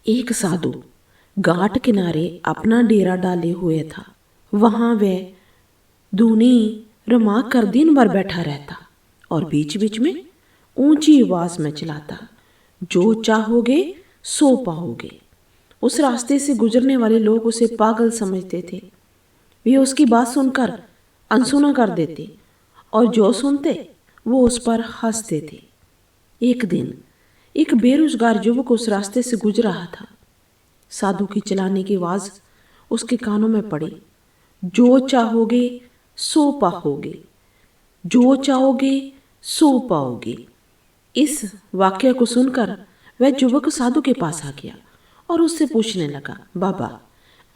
एक साधु घाट किनारे अपना डेरा डाले हुए था। वहां वह धूनी रमा कर दिन भर बैठा रहता और बीच बीच में ऊंची आवाज में चिल्लाता, जो चाहोगे सो पाओगे। उस रास्ते से गुजरने वाले लोग उसे पागल समझते थे। वे उसकी बात सुनकर अनसुना कर देते और जो सुनते वो उस पर हंसते थे। एक दिन एक बेरोजगार युवक उस रास्ते से गुजर रहा था। साधु की चिल्लाने की आवाज उसके कानों में पड़ी, जो चाहोगे सो पाओगे, जो चाहोगे सो पाओगे। इस वाक्य को सुनकर वह युवक साधु के पास आ गया और उससे पूछने लगा, बाबा,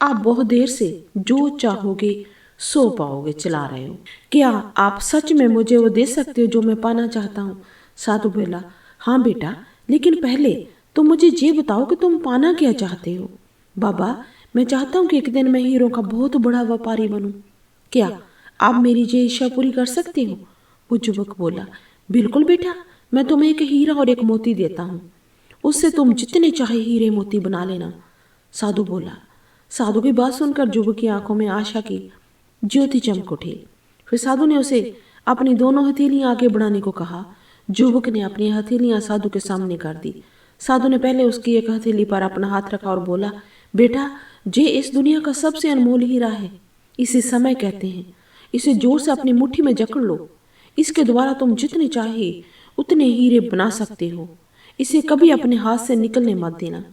आप बहुत देर से जो चाहोगे सो पाओगे चिल्ला रहे हो, क्या आप सच में मुझे वो दे सकते हो जो मैं पाना चाहता हूँ? साधु बोला, हाँ बेटा, लेकिन पहले तुम मुझे ये बताओ कि तुम पाना क्या चाहते हो? बाबा, मैं चाहता हूँ कि एक दिन मैं हीरों का बहुत बड़ा व्यापारी बनूं। क्या आप मेरी ये इच्छा पूरी कर सकते हो? वो युवक बोला, बिल्कुल बेटा, मैं तुम्हें एक हीरा और एक मोती देता हूँ, उससे तुम जितने चाहे हीरे मोती बना लेना। साधु बोला। साधु की बात सुनकर युवक की आंखों में आशा की ज्योति चमक उठी। फिर साधु ने उसे अपनी दोनों हथेलियां आगे बढ़ाने को कहा। युवक ने अपनी हथेलियां साधु के सामने कर दी। साधु ने पहले उसकी एक हथेली पर अपना हाथ रखा और बोला, बेटा, ये इस दुनिया का सबसे अनमोल हीरा है। इसे समय कहते हैं। इसे जोर से अपनी मुट्ठी में जकड़ लो। इसके द्वारा तुम जितने चाहे उतने हीरे बना सकते हो। इसे कभी अपने हाथ से निकलने मत देना।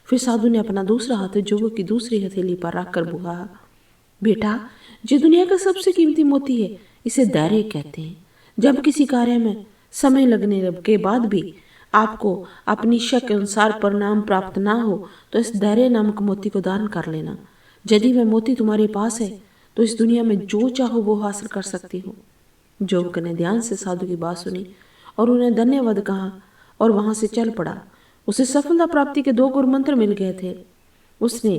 फिर साधु ने अपना दूसरा हाथ युवक की दूसरी हथेली पर रखकर कहा, बेटा, ये दुनिया का सबसे कीमती मोती है। इसे धैर्य कहते हैं। जब किसी कार्य में समय लगने के बाद भी आपको अपनी इच्छा के अनुसार परिणाम प्राप्त ना हो तो इस धैर्य नामक मोती को दान कर लेना। यदि वह मोती तुम्हारे पास है तो इस दुनिया में जो चाहो वो हासिल कर सकती हो। युवक ने ध्यान से साधु की बात सुनी और उन्हें धन्यवाद कहा और वहां से चल पड़ा। उसे सफलता प्राप्ति के 2 गुरु मंत्र मिल गए थे। उसने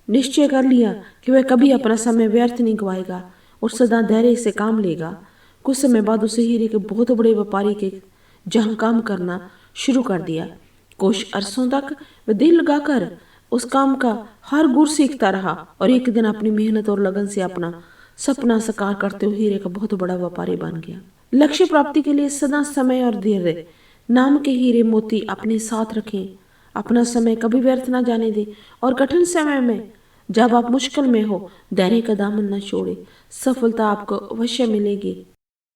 निश्चय कर लिया कि वह कभी अपना समय व्यर्थ नहीं गवाएगा और सदा धैर्य से काम लेगा। कुछ समय बाद उसे हीरे के बहुत बड़े व्यापारी के जहां काम करना शुरू कर दिया। कुछ अरसों तक वह दिल लगाकर उस काम का हर गुर सीखता रहा और एक दिन अपनी मेहनत और लगन से अपना सपना साकार करते हुए हीरे का बहुत बड़ा व्यापारी बन गया। लक्ष्य प्राप्ति के लिए सदा समय और धैर्य नाम के हीरे मोती अपने साथ रखें। अपना समय कभी व्यर्थ ना जाने दें और कठिन समय में जब आप मुश्किल में हो, धैर्य का दामन न छोड़े। सफलता आपको अवश्य मिलेगी।